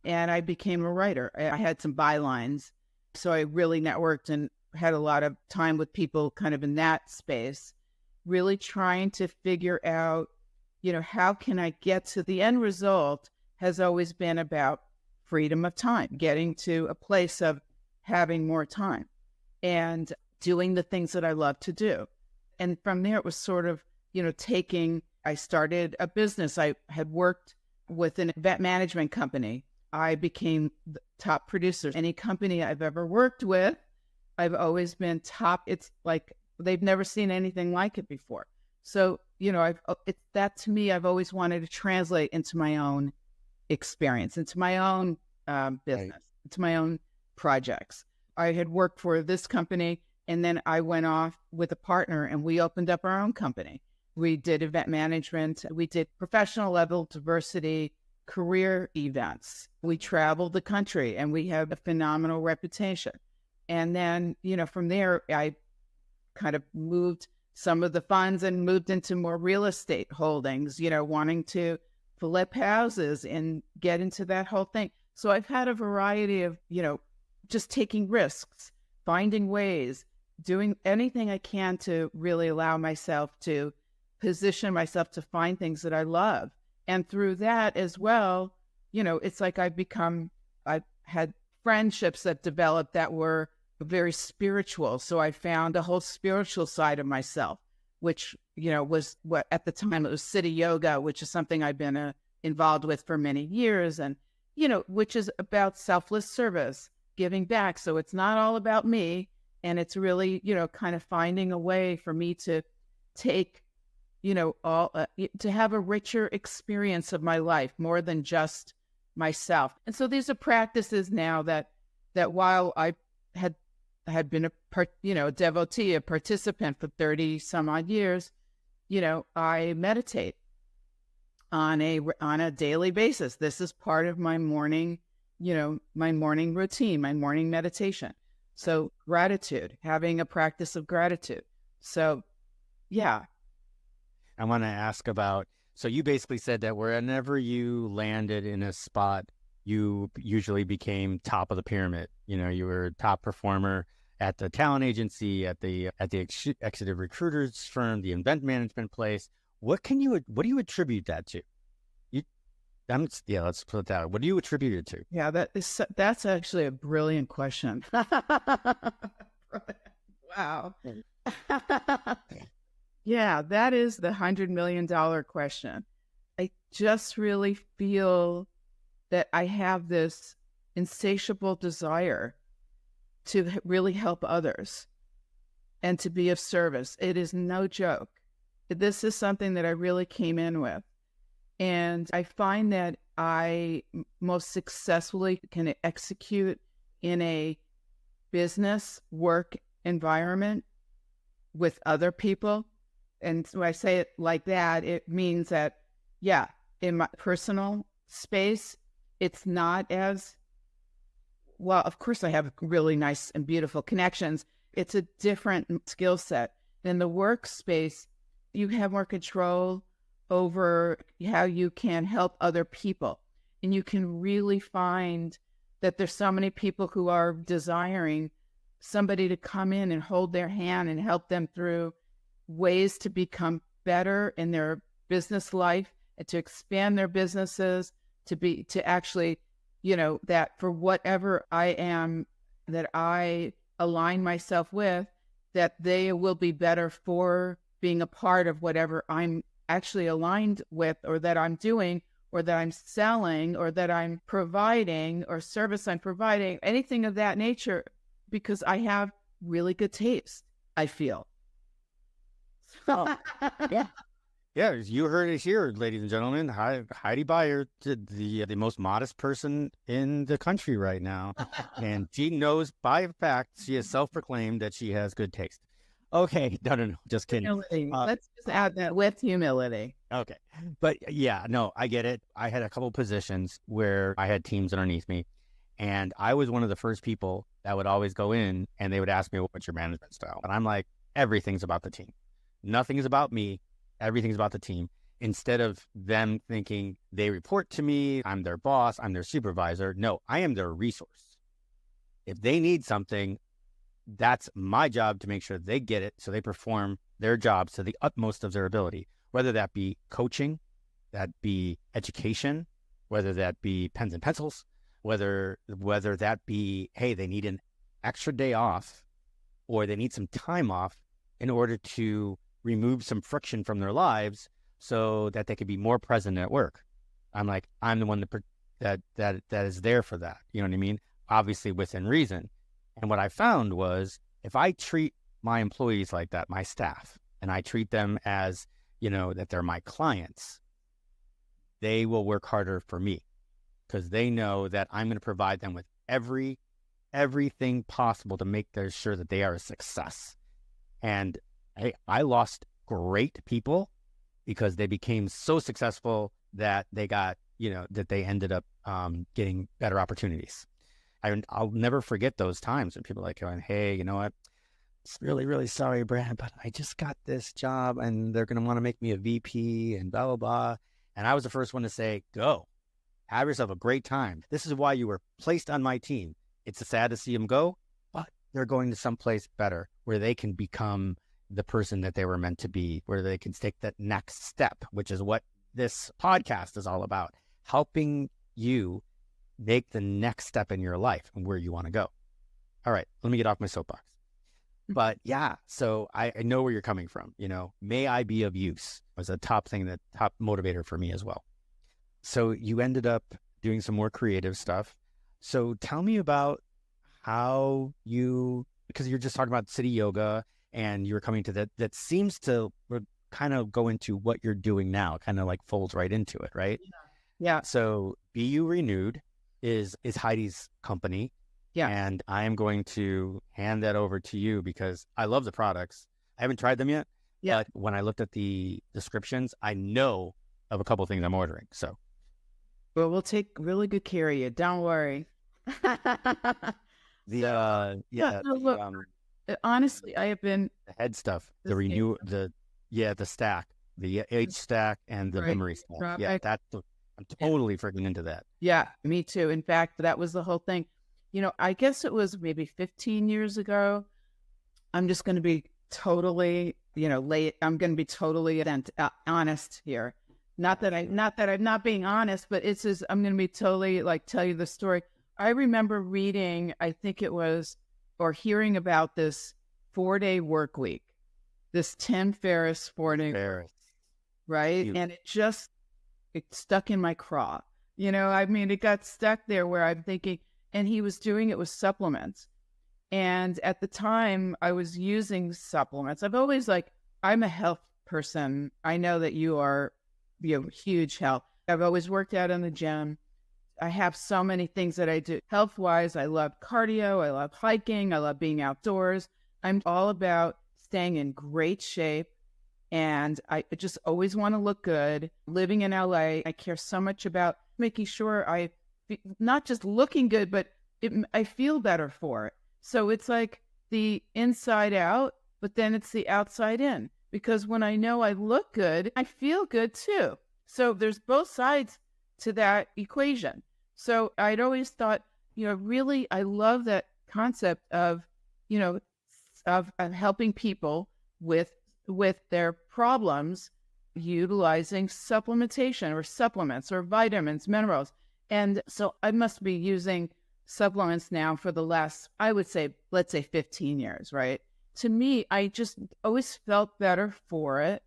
And I became a writer. I had some bylines. So I really networked and had a lot of time with people kind of in that space, really trying to figure out, how can I get to the end result has always been about freedom of time, getting to a place of having more time and doing the things that I love to do. And from there, it was sort of, I started a business. I had worked with an event management company. I became the top producer. Any company I've ever worked with, I've always been top. It's like they've never seen anything like it before. So, that to me, I've always wanted to translate into my own experience, into my own business, into my own projects. I had worked for this company, and then I went off with a partner and we opened up our own company. We did event management. We did professional level diversity career events. We traveled the country and we have a phenomenal reputation. And then, from there, I kind of moved some of the funds and moved into more real estate holdings, wanting to flip houses and get into that whole thing. So I've had a variety of, just taking risks, finding ways, doing anything I can to really allow myself to position myself to find things that I love. And through that as well, it's like I've had friendships that developed that were very spiritual. So I found a whole spiritual side of myself, which, was what at the time it was city yoga, which is something I've been involved with for many years. And, which is about selfless service, giving back. So it's not all about me. And it's really, kind of finding a way for me to take, to have a richer experience of my life more than just myself. And so these are practices now that while I had been a devotee, a participant for 30 some odd years, I meditate on a daily basis. This is part of my morning, my morning routine, my morning meditation. So gratitude, having a practice of gratitude. So, yeah. I want to ask about, so you basically said that wherever you landed in a spot, you usually became top of the pyramid. You were a top performer at the talent agency, at the executive recruiters firm, the event management place. What do you attribute that to? Let's put it that way. What do you attribute it to? Yeah, that's actually a brilliant question. Wow. Yeah, that is the $100 million question. I just really feel that I have this insatiable desire to really help others and to be of service. It is no joke. This is something that I really came in with. And I find that I most successfully can execute in a business work environment with other people. And when I say it like that, it means that, in my personal space, it's not as well. Of course, I have really nice and beautiful connections. It's a different skill set. In the workspace, you have more control over how you can help other people. And you can really find that there's so many people who are desiring somebody to come in and hold their hand and help them through ways to become better in their business life and to expand their businesses, to actually, that for whatever I am, that I align myself with, that they will be better for being a part of whatever I'm actually aligned with, or that I'm doing, or that I'm selling, or that I'm providing, or service I'm providing, anything of that nature, because I have really good taste, I feel. Oh, yeah. Yeah, you heard it here, ladies and gentlemen. Heidi Beyer, the most modest person in the country right now. And she knows by fact, she has self-proclaimed that she has good taste. Okay, no, just kidding. Humility. Let's just add that with humility. Okay. But yeah, no, I get it. I had a couple positions where I had teams underneath me, and I was one of the first people that would always go in and they would ask me, what's your management style? And I'm like, everything's about the team. Nothing is about me. Everything's about the team. Instead of them thinking they report to me, I'm their boss, I'm their supervisor. No, I am their resource. If they need something, that's my job to make sure they get it so they perform their jobs to the utmost of their ability, whether that be coaching, that be education, whether that be pens and pencils, whether that be, hey, they need extra day off or they need some time off in order to remove some friction from their lives so that they could be more present at work. I'm like, I'm the one that is there for that. You know what I mean? Obviously within reason. And what I found was if I treat my employees like that, my staff, and I treat them as, that they're my clients, they will work harder for me because they know that I'm going to provide them with everything possible to make sure that they are a success. And I lost great people because they became so successful that they got, that they ended up getting better opportunities. I'll never forget those times when people are like going, hey, you know what? It's really, really sorry, Brad, but I just got this job and they're going to want to make me a VP and blah, blah, blah. And I was the first one to say, go, have yourself a great time. This is why you were placed on my team. It's sad to see them go, but they're going to someplace better where they can become the person that they were meant to be, where they can take that next step, which is what this podcast is all about, helping you make the next step in your life and where you want to go. All right, let me get off my soapbox. But yeah, so I know where you're coming from. May I be of use was a top motivator for me as well. So you ended up doing some more creative stuff. So tell me about how because you're just talking about city yoga and you were coming to that seems to kind of go into what you're doing now, kind of like folds right into it, right? Yeah. So Be You Renewed is Heidi's company. Yeah. And I am going to hand that over to you because I love the products. I haven't tried them yet. Yeah. But when I looked at the descriptions, I know of a couple of things I'm ordering. So. Well, we'll take really good care of you. Don't worry. Honestly, I have been the head stuff, the stack, the H stack and the memory stack. Yeah, I'm totally freaking into that. Yeah, me too. In fact, that was the whole thing. I guess it was maybe 15 years ago. I'm just going to be totally, I'm going to be totally honest here. Not that I'm not being honest, but it's just, I'm going to be totally tell you the story. I remember reading, I think it was, or hearing about this 4-day work week, this Tim Ferriss 4-day work, right? And it stuck in my craw. It got stuck there where I'm thinking, and he was doing it with supplements. And at the time I was using supplements. I've always I'm a health person. I know that you are, huge health. I've always worked out in the gym. I have so many things that I do health-wise. I love cardio. I love hiking. I love being outdoors. I'm all about staying in great shape. And I just always want to look good. Living in LA, I care so much about making sure not just looking good, but I feel better for it. So it's like the inside out, but then it's the outside in. Because when I know I look good, I feel good too. So there's both sides to that equation. So I'd always thought, really, I love that concept of, of helping people with their problems, utilizing supplementation or supplements or vitamins, minerals. And so I must be using supplements now for the last, I would say, let's say 15 years, right? To me, I just always felt better for it.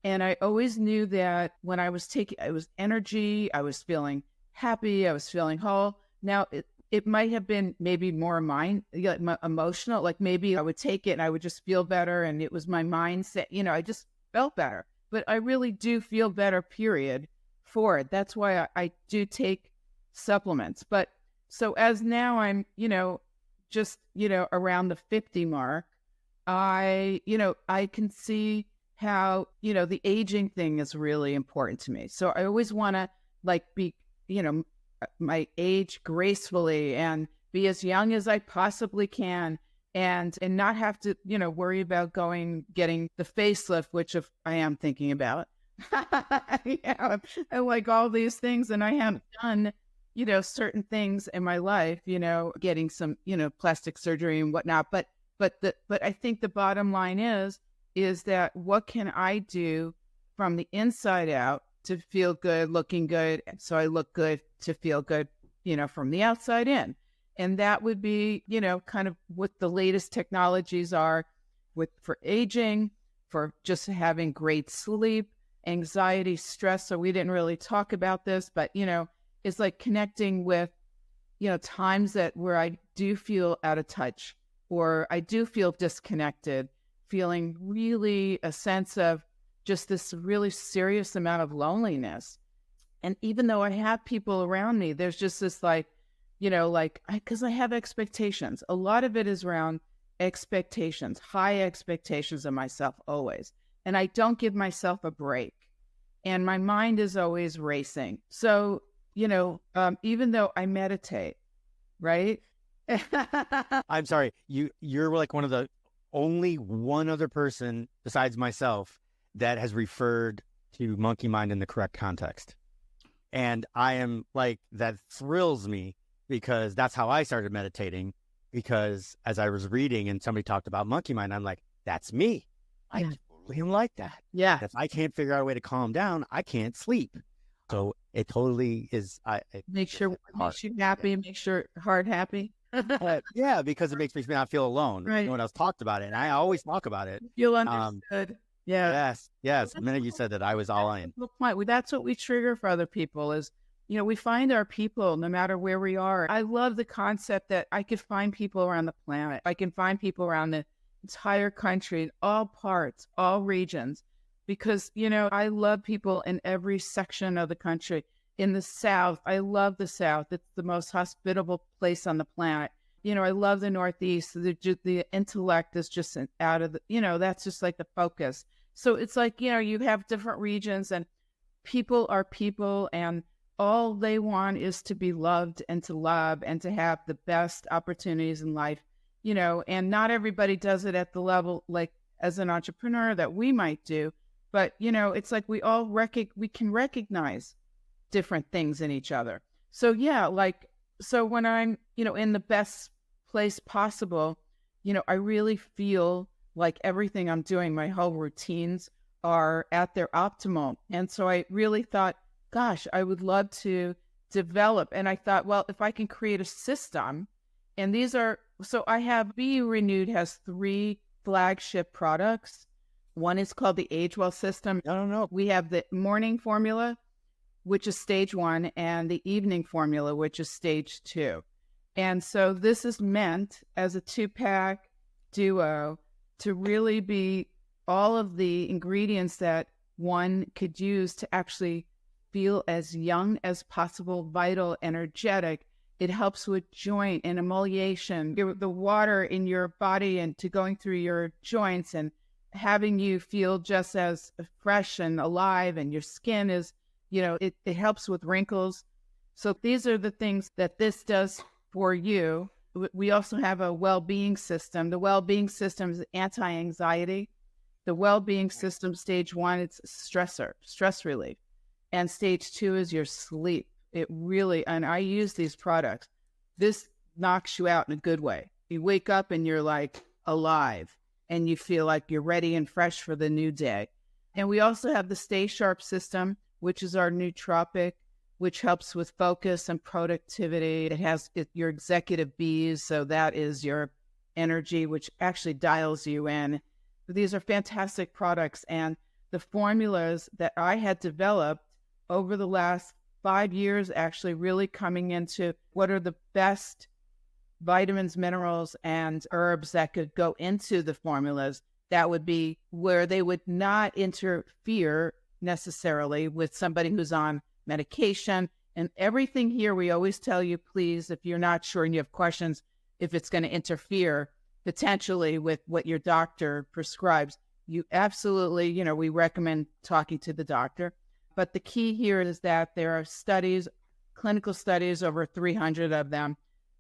And I always knew that when I was it was energy, I was feeling happy, I was feeling whole. Now, it might have been maybe more emotional, like maybe I would take it and I would just feel better. And it was my mindset, I just felt better. But I really do feel better, period, for it. That's why I do take supplements. But so as now I'm, just, around the 50 mark, I can see how, the aging thing is really important to me. So I always want to be, my age gracefully and be as young as I possibly can and not have to, worry about getting the facelift, which I am thinking about. I like all these things and I haven't done certain things in my life, getting some, plastic surgery and whatnot. But I think the bottom line is that what can I do from the inside out to feel good, looking good, so I look good to feel good, from the outside in. And that would be, kind of what the latest technologies are for aging, for just having great sleep, anxiety, stress. So we didn't really talk about this, but, it's like connecting with, times where I do feel out of touch or I do feel disconnected, feeling really a sense of just this really serious amount of loneliness. And even though I have people around me, there's just this because I have expectations. A lot of it is around expectations, high expectations of myself always. And I don't give myself a break. And my mind is always racing. So, even though I meditate, right? I'm sorry. You're like one of the only one other person besides myself that has referred to monkey mind in the correct context. And I am like, that thrills me because that's how I started meditating. Because as I was reading and somebody talked about monkey mind, I'm like, that's me. I totally am like that. Yeah. If I can't figure out a way to calm down, I can't sleep. So it totally is. Makes you happy, make your heart happy. Yeah, because it makes me not feel alone. Right. No one else talked about it. And I always talk about it. Feel understood. Yeah. Yes. The minute you said that, I was all in. That's what we trigger for other people is, we find our people no matter where we are. I love the concept that I could find people around the planet. I can find people around the entire country, all parts, all regions, because, I love people in every section of the country. In the South, I love the South. It's the most hospitable place on the planet. I love the Northeast. The intellect is just out of the, that's just like the focus. So it's like, you have different regions and people are people and all they want is to be loved and to love and to have the best opportunities in life, and not everybody does it at the level, like as an entrepreneur that we might do. But, it's like we all we can recognize different things in each other. So, so when I'm, in the best place possible, I really feel like everything I'm doing, my whole routines are at their optimal. And so I really thought, gosh, I would love to develop. And I thought, well, if I can create a system, and so I have Be Renewed has 3 flagship products. One is called the Age Well System. I don't know. We have the morning formula, which is stage 1, and the evening formula, which is stage 2. And so this is meant as a 2-pack duo to really be all of the ingredients that one could use to actually feel as young as possible, vital, energetic. It helps with joint and emulsion, the water in your body and to going through your joints and having you feel just as fresh and alive, and your skin is, it helps with wrinkles. So these are the things that this does for you. We also have a well-being system. The well-being system is anti-anxiety. The well-being system, stage 1, it's stress relief. And stage 2 is your sleep. It really, and I use these products. This knocks you out in a good way. You wake up and you're like alive and you feel like you're ready and fresh for the new day. And we also have the Stay Sharp system, which is our nootropic, which helps with focus and productivity. It has your executive bees, so that is your energy, which actually dials you in. These are fantastic products. And the formulas that I had developed over the last 5 years, actually really coming into what are the best vitamins, minerals, and herbs that could go into the formulas, that would be where they would not interfere necessarily with somebody who's on medication. And everything here, we always tell you, please, if you're not sure and you have questions, if it's going to interfere potentially with what your doctor prescribes, you absolutely, we recommend talking to the doctor. But the key here is that there are studies, clinical studies, over 300 of them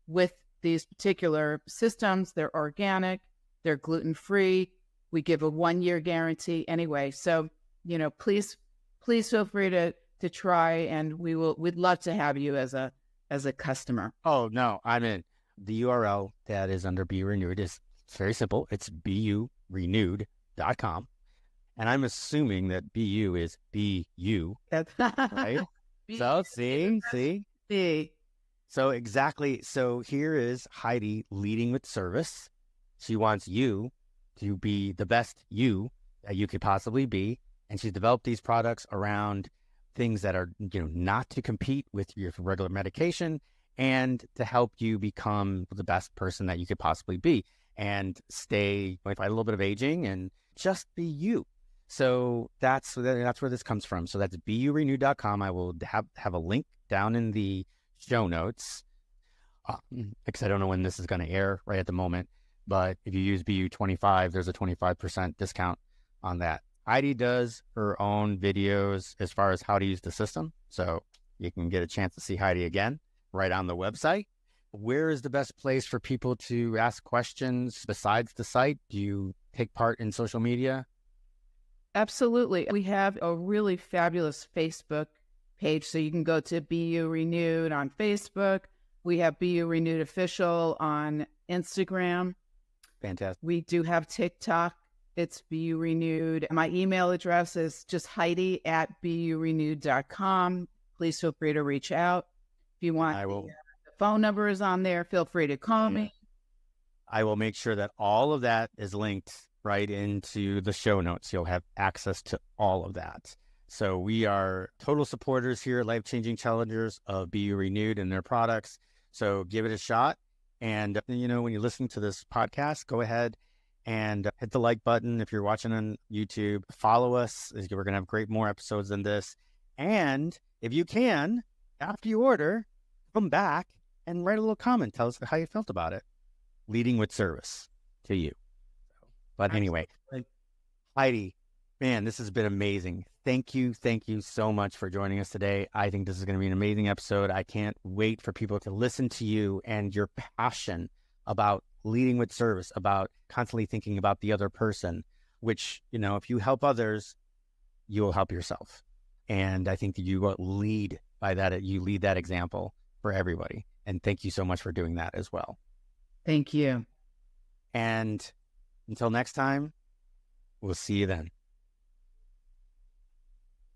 with these particular systems. They're organic, they're gluten-free. We give a 1-year guarantee anyway. So, please feel free to try, and we'd love to have you as a customer. Oh, no, I'm in. The URL that is under Be Renewed is very simple. It's burenewed.com. And I'm assuming that BU is BU, right? So see. B. So exactly. So here is Heidi leading with service. She wants you to be the best you that you could possibly be. And she's developed these products around things that are, not to compete with your regular medication and to help you become the best person that you could possibly be and stay with a little bit of aging and just be you. So that's where this comes from. So that's BURenew.com. I will have a link down in the show notes because I don't know when this is going to air right at the moment. But if you use BU25, there's a 25% discount on that. Heidi does her own videos as far as how to use the system. So you can get a chance to see Heidi again right on the website. Where is the best place for people to ask questions besides the site? Do you take part in social media? Absolutely. We have a really fabulous Facebook page. So you can go to BU Renewed on Facebook. We have BU Renewed Official on Instagram. Fantastic. We do have TikTok. It's BU Renewed. My email address is just Heidi@BURenewed.com. Please feel free to reach out. If you want, the phone number is on there. Feel free to call me. I will make sure that all of that is linked right into the show notes. You'll have access to all of that. So we are total supporters here at Life Changing Challengers of BU Renewed and their products. So give it a shot. And, when you listen to this podcast, go ahead and hit the like button. If you're watching on YouTube, follow us. We're going to have more episodes than this. And if you can, after you order, come back and write a little comment. Tell us how you felt about it. Leading with service to you. But anyway, Heidi, man, this has been amazing. Thank you so much for joining us today. I think this is going to be an amazing episode. I can't wait for people to listen to you and your passion about leading with service, about constantly thinking about the other person, which, if you help others, you will help yourself. And I think that you lead by that. You lead that example for everybody. And thank you so much for doing that as well. Thank you. And until next time, we'll see you then.